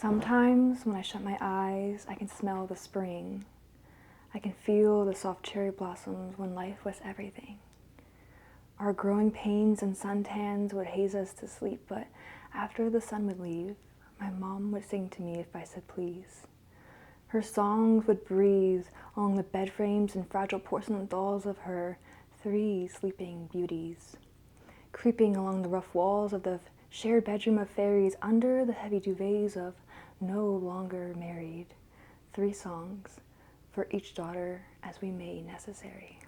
Sometimes when I shut my eyes, I can smell the spring. I can feel the soft cherry blossoms when life was everything. Our growing pains and suntans would haze us to sleep, but after the sun would leave, my mom would sing to me if I said please. Her songs would breathe along the bed frames and fragile porcelain dolls of her 3 sleeping beauties, creeping along the rough walls of the shared bedroom of fairies under the heavy duvets of no longer married. 3 songs for each daughter as we made necessary.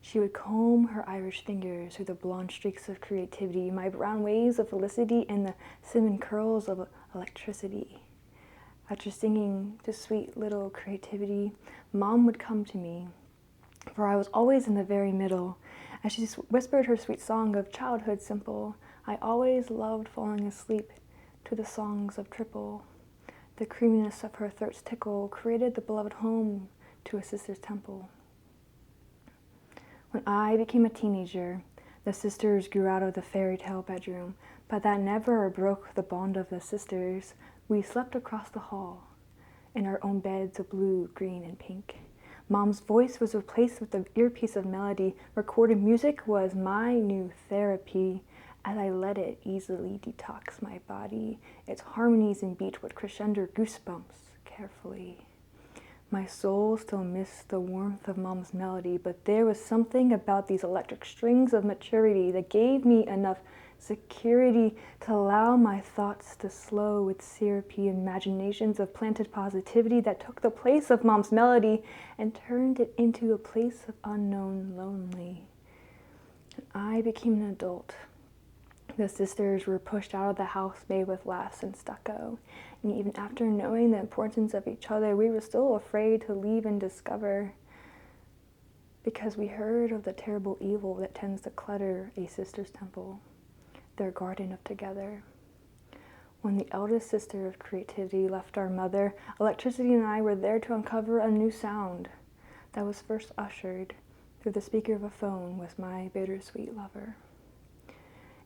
She would comb her Irish fingers through the blonde streaks of creativity, my brown waves of felicity, and the cinnamon curls of electricity. After singing to sweet little creativity, Mom would come to me, for I was always in the very middle. As she whispered her sweet song of childhood simple, I always loved falling asleep to the songs of triple. The creaminess of her throat's tickle created the beloved home to a sister's temple. When I became a teenager, the sisters grew out of the fairy tale bedroom, but that never broke the bond of the sisters. We slept across the hall in our own beds of blue, green, and pink. Mom's voice was replaced with the earpiece of melody. Recorded music was my new therapy as I let it easily detox my body. Its harmonies and beat would crescendo goosebumps carefully. My soul still missed the warmth of Mom's melody, but there was something about these electric strings of maturity that gave me enough security to allow my thoughts to slow with syrupy imaginations of planted positivity that took the place of Mom's melody and turned it into a place of unknown lonely. I became an adult. The sisters were pushed out of the house made with laughs and stucco, and even after knowing the importance of each other, we were still afraid to leave and discover, because we heard of the terrible evil that tends to clutter a sister's temple, their garden of together. When the eldest sister of creativity left our mother, electricity and I were there to uncover a new sound that was first ushered through the speaker of a phone with my bittersweet lover.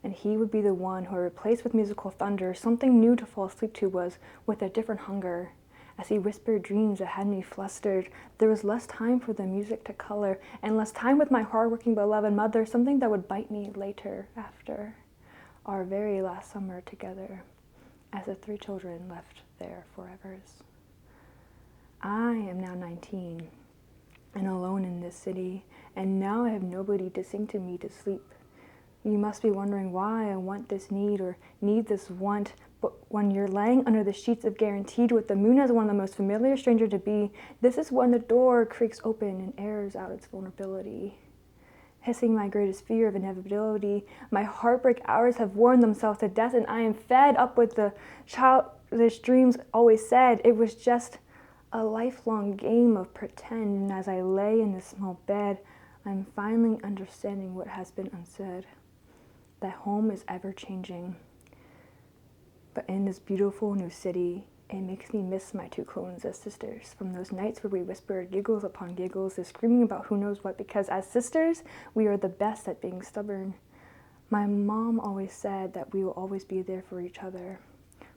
And he would be the one who replaced with musical thunder something new to fall asleep to was with a different hunger. As he whispered dreams that had me flustered, there was less time for the music to color and less time with my hardworking beloved mother, something that would bite me later after our very last summer together as the 3 children left their forevers. I am now 19 and alone in this city, and now I have nobody to sing to me to sleep. You must be wondering why I want this need or need this want, but when you're laying under the sheets of guaranteed with the moon as one of the most familiar stranger to be, this is when the door creaks open and airs out its vulnerability. Hissing my greatest fear of inevitability, my heartbreak hours have worn themselves to death, and I am fed up with the childish dreams always said it was just a lifelong game of pretend, and as I lay in this small bed, I'm finally understanding what has been unsaid. That home is ever-changing. But in this beautiful new city, it makes me miss my 2 clones as sisters from those nights where we whispered giggles upon giggles, the screaming about who knows what, because as sisters, we are the best at being stubborn. My mom always said that we will always be there for each other,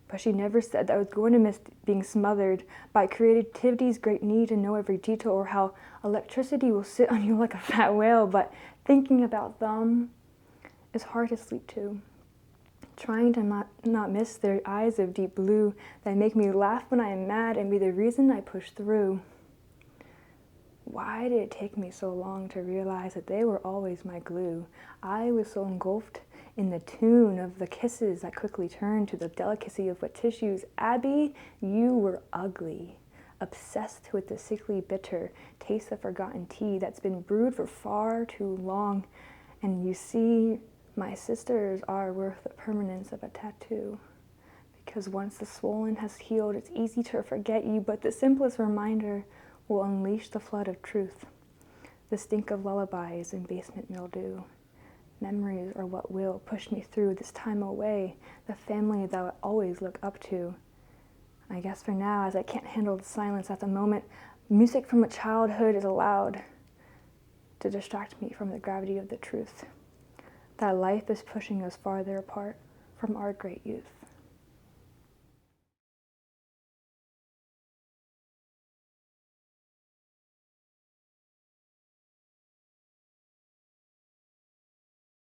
but she never said that I was going to miss being smothered by creativity's great need to know every detail, or how electricity will sit on you like a fat whale, but thinking about them is hard to sleep to. Trying to not miss their eyes of deep blue that make me laugh when I am mad and be the reason I push through. Why did it take me so long to realize that they were always my glue? I was so engulfed in the tune of the kisses that quickly turned to the delicacy of wet tissues. Abby, you were ugly. Obsessed with the sickly bitter taste of forgotten tea that's been brewed for far too long. And you see, my sisters are worth the permanence of a tattoo. Because once the swollen has healed, it's easy to forget you, but the simplest reminder will unleash the flood of truth. The stink of lullabies and basement mildew. Memories are what will push me through this time away, the family that I always look up to. I guess for now, as I can't handle the silence at the moment, music from a childhood is allowed to distract me from the gravity of the truth. That life is pushing us farther apart from our great youth.